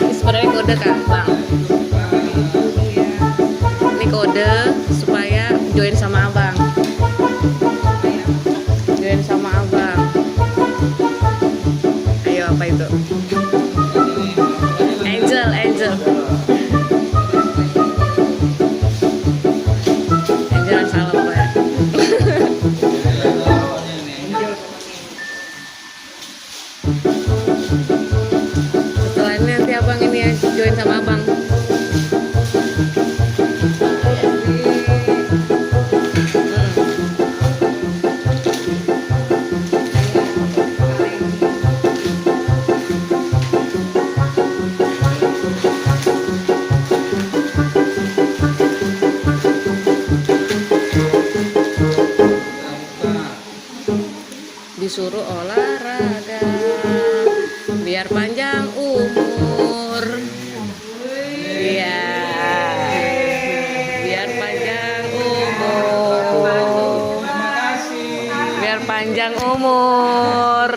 Ini sebenarnya kode Kak, Bang. Ini kode supaya join sama Abang. Join sama Abang. Ayo, apa itu? Angel, Angel. Angel salam Pak. Setelah ini nanti Abang ini ya, join sama Abang. Disuruh olahraga biar panjang umur. Iya, biar panjang umur, biar panjang umur.